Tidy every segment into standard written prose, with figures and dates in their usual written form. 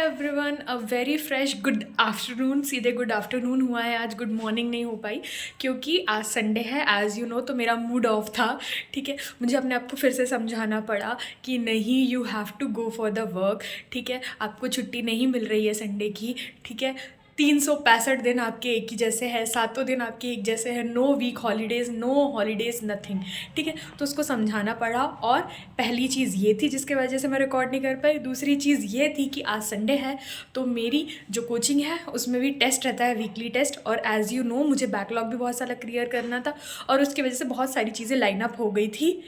Everyone, a very fresh good afternoon. सीधे good afternoon हुआ है, आज गुड मॉर्निंग नहीं हो पाई क्योंकि आज संडे है एज़ यू नो। तो मेरा मूड ऑफ था। ठीक है, मुझे अपने आप को फिर से समझाना पड़ा कि नहीं, you have to go for the work. ठीक है, आपको छुट्टी नहीं मिल रही है संडे की। ठीक है, 365 दिन आपके एक ही जैसे हैं, सातों दिन आपके एक जैसे हैं। No week holidays, no holidays, nothing. ठीक है, तो उसको समझाना पड़ा। और पहली चीज़ ये थी जिसके वजह से मैं रिकॉर्ड नहीं कर पाई। दूसरी चीज़ ये थी कि आज संडे है तो मेरी जो कोचिंग है उसमें भी टेस्ट रहता है, वीकली टेस्ट। और एज़ यू नो मुझे बैकलॉग भी बहुत सारा क्लियर करना था और उसकी वजह से बहुत सारी चीज़ें लाइन अप हो गई थी।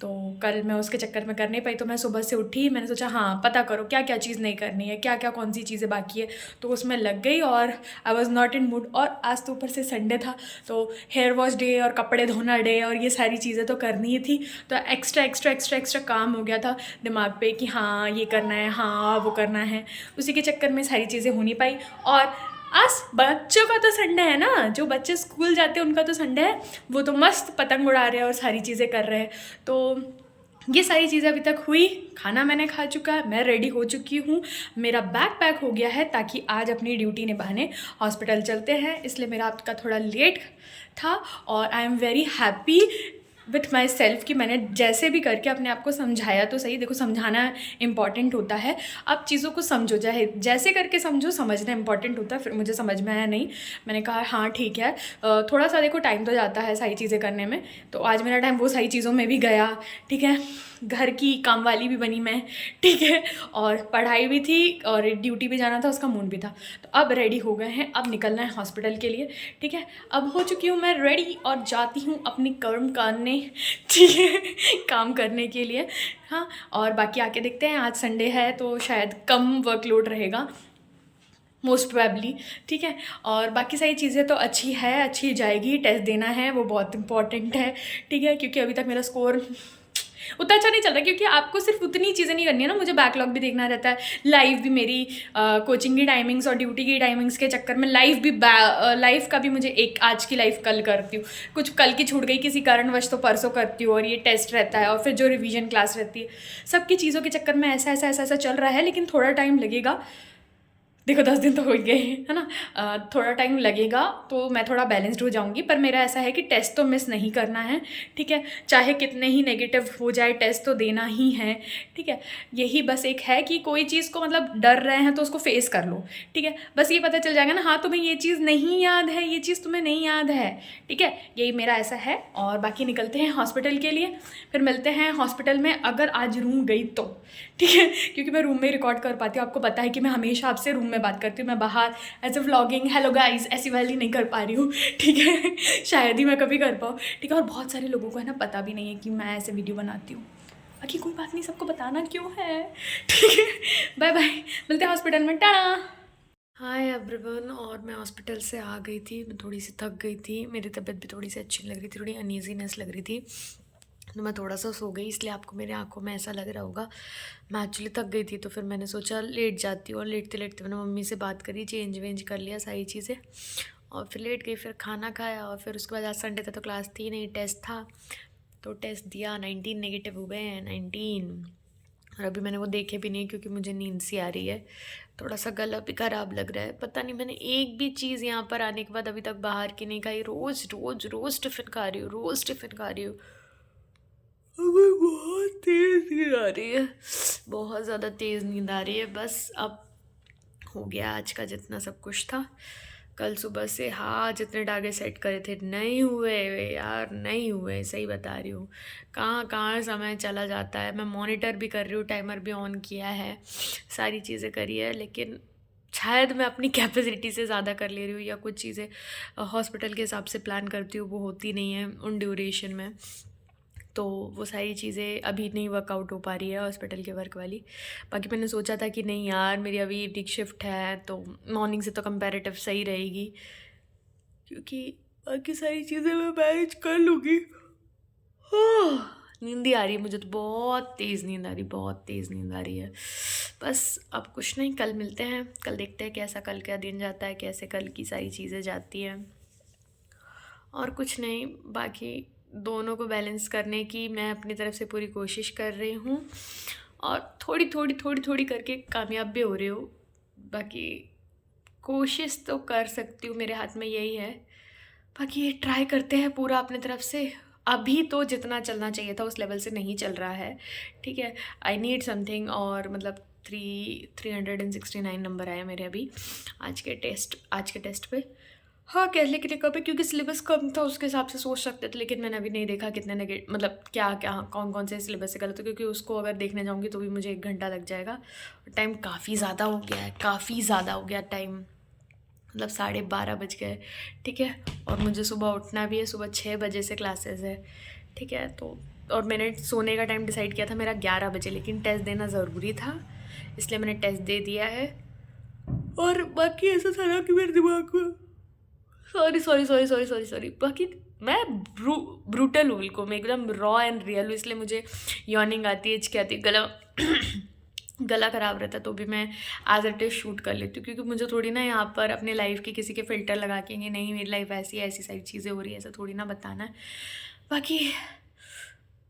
तो कल मैं उसके चक्कर में कर नहीं पाई। तो मैं सुबह से उठी, मैंने सोचा हाँ पता करो क्या क्या चीज़ नहीं करनी है, क्या क्या कौन सी चीज़ें बाकी है। तो उसमें लग गई और I was not in mood. और आज तो ऊपर से संडे था तो हेयर वॉश डे और कपड़े धोना डे और ये सारी चीज़ें तो करनी ही थी। तो एक्स्ट्रा एक्स्ट्रा एक्स्ट्रा एक्स्ट्रा काम हो गया था दिमाग पे कि हाँ ये करना है, हाँ वो करना है। उसी के चक्कर में सारी चीज़ें हो नहीं पाई। और आज बच्चों का तो संडे है ना, जो बच्चे स्कूल जाते हैं उनका तो संडे है। वो तो मस्त पतंग उड़ा रहे हैं और सारी चीज़ें कर रहे हैं। तो ये सारी चीज़ें अभी तक हुई। खाना मैंने खा चुका है, मैं रेडी हो चुकी हूँ, मेरा बैग पैक हो गया है ताकि आज अपनी ड्यूटी निभाने हॉस्पिटल चलते हैं। इसलिए मेरा आपका थोड़ा लेट था और I am very happy with my self कि मैंने जैसे भी करके अपने आप को समझाया। तो सही, देखो समझाना इम्पॉर्टेंट होता है। आप चीज़ों को समझो, चाहे जैसे करके समझो, समझना इंपॉर्टेंट होता है। फिर मुझे समझ में आया नहीं, मैंने कहा हाँ ठीक है, थोड़ा सा देखो टाइम तो जाता है सारी चीज़ें करने में। तो आज मेरा टाइम वो सारी चीज़ों में भी गया। ठीक है, घर की काम वाली भी बनी मैं। ठीक है, और पढ़ाई भी थी और ड्यूटी भी जाना था, उसका मूड भी था। तो अब रेडी हो गए हैं, अब निकलना है हॉस्पिटल के लिए। ठीक है, अब हो चुकी हूँ मैं रेडी और जाती हूँ अपनी कर्म करने। ठीक है, काम करने के लिए। हाँ, और बाकी आके देखते हैं। आज संडे है तो शायद कम वर्कलोड रहेगा मोस्ट प्रोबेबली। ठीक है, और बाकी सारी चीज़ें तो अच्छी है, अच्छी जाएगी। टेस्ट देना है, वो बहुत इंपॉर्टेंट है। ठीक है, क्योंकि अभी तक मेरा स्कोर उतना अच्छा नहीं चल रहा, क्योंकि आपको सिर्फ उतनी चीज़ें नहीं करनी है ना, मुझे बैकलॉग भी देखना रहता है। लाइव भी मेरी कोचिंग की टाइमिंग्स और ड्यूटी की टाइमिंग्स के चक्कर में लाइव का भी मुझे एक आज की लाइव कल करती हूँ, कुछ कल की छूट गई किसी कारणवश तो परसों करती हूँ। और ये टेस्ट रहता है और फिर जो रिवीजन क्लास रहती है, सबकी चीज़ों के चक्कर में ऐसा ऐसा ऐसा ऐसा चल रहा है। लेकिन थोड़ा टाइम लगेगा, देखो 10 दिन तो हो गए है ना। थोड़ा टाइम लगेगा तो मैं थोड़ा बैलेंस्ड हो जाऊंगी। पर मेरा ऐसा है कि टेस्ट तो मिस नहीं करना है। ठीक है, चाहे कितने ही नेगेटिव हो जाए, टेस्ट तो देना ही है। ठीक है, यही बस एक है कि कोई चीज़ को मतलब डर रहे हैं तो उसको फेस कर लो। ठीक है, बस ये पता चल जाएगा ना, हाँ तुम्हें ये चीज़ नहीं याद है, ये चीज़ तुम्हें नहीं याद है। ठीक है, यही मेरा ऐसा है। और बाकी निकलते हैं हॉस्पिटल के लिए, फिर मिलते हैं हॉस्पिटल में अगर आज रूम गई तो। ठीक है, क्योंकि मैं रूम में रिकॉर्ड कर पाती हूँ। आपको पता है कि मैं हमेशा आपसे रूम में बात करती हूँ, मैं बाहर as a vlogging hello guys ऐसी वाली नहीं कर पा रही हूँ। ठीक है, शायद ही मैं कभी कर पाऊँ। ठीक है, और बहुत सारे लोगों को है ना पता भी नहीं है कि मैं ऐसे वीडियो बनाती हूँ। बाकी कोई बात नहीं, सबको बताना क्यों है। ठीक है, बाय बाय, मिलते हैं हॉस्पिटल में, टाटा। हाय एवरीवन, और मैं हॉस्पिटल से आ गई थी। मैं थोड़ी सी थक गई थी, मेरी तबीयत भी थोड़ी सी अच्छी लग रही थी, थोड़ी अनईजीनेस लग रही थी। तो मैं थोड़ा सा सो गई, इसलिए आपको मेरी आंखों में ऐसा लग रहा होगा। मैं एक्चुअली थक गई थी तो फिर मैंने सोचा लेट जाती हूँ। और लेटते लेटते मैंने मम्मी से बात करी, चेंज वेंज कर लिया सारी चीज़ें और फिर लेट गई। फिर खाना खाया और फिर उसके बाद आज संडे था तो क्लास थी नहीं, टेस्ट था। तो टेस्ट दिया, 19 नेगेटिव हो गए हैं, 19। और अभी मैंने वो देखे भी नहीं क्योंकि मुझे नींद सी आ रही है, थोड़ा सा गला भी ख़राब लग रहा है। पता नहीं, मैंने एक भी चीज़ यहाँ पर आने के बाद अभी तक बाहर की नहीं खाई। रोज़ रोज़ रोज़ टिफ़िन खा रही हूँ, रोज़ टिफ़िन खा रही हूँ। अबे बहुत तेज़ नींद आ रही है, बहुत ज़्यादा तेज़ नींद आ रही है। बस अब हो गया आज का जितना सब कुछ था। कल सुबह से हाँ जितने टारगेट सेट करे थे नहीं हुए यार, नहीं हुए, सही बता रही हूँ। कहाँ कहाँ समय चला जाता है। मैं मॉनिटर भी कर रही हूँ, टाइमर भी ऑन किया है, सारी चीज़ें करी है, लेकिन शायद मैं अपनी कैपेसिटी से ज़्यादा कर ले रही हूँ या कुछ चीज़ें हॉस्पिटल के हिसाब से प्लान करती हूँ वो होती नहीं है उन ड्यूरेशन में। तो वो सारी चीज़ें अभी नहीं वर्कआउट हो पा रही है हॉस्पिटल के वर्क वाली। बाकी मैंने सोचा था कि नहीं यार मेरी अभी डिक शिफ्ट है तो मॉर्निंग से तो कंपैरेटिव सही रहेगी, क्योंकि बाकी सारी चीज़ें मैं मैनेज कर लूँगी। नींद ही आ रही है मुझे तो, बहुत तेज़ नींद आ रही, बहुत तेज़ नींद आ रही है। बस अब कुछ नहीं, कल मिलते हैं, कल देखते हैं कैसा कल का दिन जाता है, कैसे कल की सारी चीज़ें जाती हैं। और कुछ नहीं, बाकी दोनों को बैलेंस करने की मैं अपनी तरफ से पूरी कोशिश कर रही हूँ और थोड़ी थोड़ी थोड़ी थोड़ी करके कामयाब भी हो रही हूँ। बाकी कोशिश तो कर सकती हूँ, मेरे हाथ में यही है। बाकी ये ट्राई करते हैं पूरा अपने तरफ से। अभी तो जितना चलना चाहिए था उस लेवल से नहीं चल रहा है, ठीक है। आई नीड समथिंग, और मतलब 369 नंबर आए मेरे अभी आज के टेस्ट पे। हाँ, कह लिखने का भी, क्योंकि सिलेबस कम था उसके हिसाब से सोच सकते थे, लेकिन मैंने अभी नहीं देखा कितने मतलब क्या क्या कौन कौन से सिलेबस से गलत हो, क्योंकि उसको अगर देखने जाऊँगी तो भी मुझे 1 घंटा लग जाएगा। टाइम काफ़ी ज़्यादा हो गया है, काफ़ी ज़्यादा हो गया टाइम, मतलब 12:30 बज गए, ठीक है। और मुझे सुबह उठना भी है, सुबह 6 बजे से क्लासेस है, ठीक है। तो और मैंने सोने का टाइम डिसाइड किया था मेरा 11 बजे, लेकिन टेस्ट देना ज़रूरी था, इसलिए मैंने टेस्ट दे दिया है। और बाकी ऐसा था ना कि मेरे दिमाग में सॉरी, बाकी मैं ब्रूटल हूँ, बिल्कुल मैं एकदम रॉ एंड रियल हूँ, इसलिए मुझे यॉर्निंग आती है, हिचकी आती है, गला ख़राब रहता है, तो भी मैं एज इट इज़ शूट कर लेती हूँ, क्योंकि मुझे थोड़ी ना यहाँ पर अपने लाइफ के किसी के फ़िल्टर लगा के नहीं मेरी लाइफ ऐसी है, ऐसी सारी चीज़ें हो रही है, ऐसा थोड़ी ना बताना है। बाकी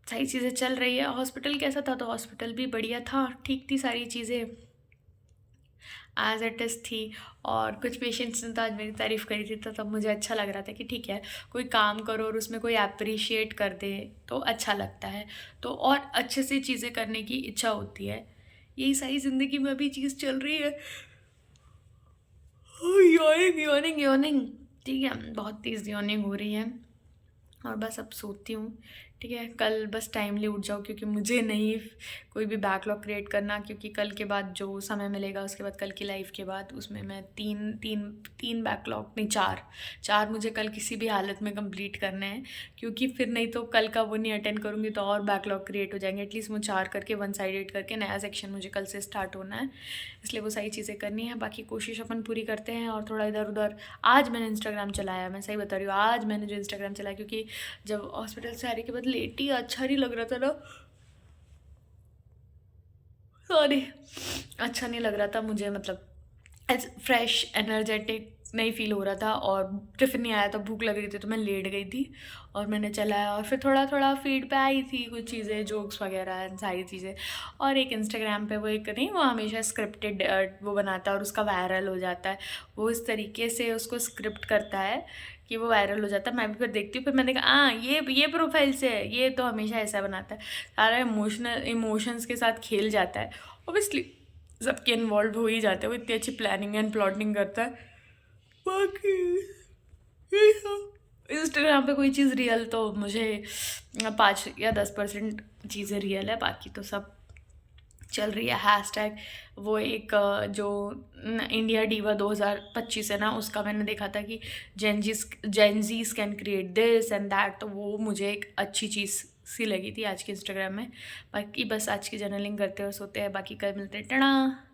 सारी चीज़ें चल रही है। हॉस्पिटल कैसा था, तो हॉस्पिटल भी बढ़िया था, ठीक थी सारी चीज़ें एज इट इज़ थी। और कुछ पेशेंट्स ने तो आज मेरी तारीफ़ करी थी, तो तब मुझे अच्छा लग रहा था कि ठीक है, कोई काम करो और उसमें कोई अप्रिशिएट कर दे तो अच्छा लगता है, तो और अच्छे से चीज़ें करने की इच्छा होती है। यही सारी ज़िंदगी में अभी चीज़ चल रही है। यॉर्निंग, ठीक है, बहुत तेज़ यॉर्निंग हो रही है, और बस अब सोती हूँ, ठीक है। कल बस टाइमली उठ जाओ, क्योंकि मुझे नहीं कोई भी बैकलॉग क्रिएट करना, क्योंकि कल के बाद जो समय मिलेगा उसके बाद, कल की लाइफ के बाद, उसमें मैं तीन बैकलॉग नहीं, चार मुझे कल किसी भी हालत में कंप्लीट करने हैं, क्योंकि फिर नहीं तो कल का वो नहीं अटेंड करूँगी तो और बैकलॉग क्रिएट हो जाएंगे। एटलीस्ट वो 4 करके 1 साइडेड करके नया सेक्शन मुझे कल से स्टार्ट होना है, इसलिए वो सारी चीज़ें करनी है। बाकी कोशिश अपन पूरी करते हैं, और थोड़ा इधर उधर। आज मैंने इंस्टाग्राम चलाया, मैं सही बता रही हूँ, आज मैंने जो इंस्टाग्राम चलाया, क्योंकि जब हॉस्पिटल से आने के बाद लेटी अच्छा नहीं लग रहा था ना, सॉरी, अच्छा नहीं लग रहा था मुझे, मतलब फ्रेश एनर्जेटिक नहीं फील हो रहा था, और टिफ़िन नहीं आया था, भूख लग रही थी, तो मैं लेट गई थी, और मैंने चलाया, और फिर थोड़ा थोड़ा फीड पे आई थी कुछ चीज़ें, जोक्स वगैरह सारी चीज़ें। और एक इंस्टाग्राम पे वो एक नहीं, वो हमेशा स्क्रिप्टेड वो बनाता है और उसका वायरल हो जाता है, वो इस तरीके से उसको स्क्रिप्ट करता है कि वो वायरल हो जाता है। मैं भी फिर देखती हूँ, फिर मैंने कहा हाँ ये प्रोफाइल से है, ये तो हमेशा ऐसा बनाता है, सारा इमोशंस के साथ खेल जाता है। ऑब्वियसली सबके इन्वॉल्व हो ही जाते हैं, वो इतनी अच्छी प्लानिंग एंड प्लॉटिंग करता है। बाकी इंस्टाग्राम पे कोई चीज़ रियल तो मुझे 5 या 10% चीज़ें रियल है, बाकी तो सब चल रही है। हैशटैग वो एक जो इंडिया डीवा 2025 है ना, उसका मैंने देखा था कि Gen Zs can create this and that, तो वो मुझे एक अच्छी चीज़ सी लगी थी आज के इंस्टाग्राम में। बाकी बस आज की जर्नलिंग करते और सोते हैं, बाकी कल मिलते हैं, टना।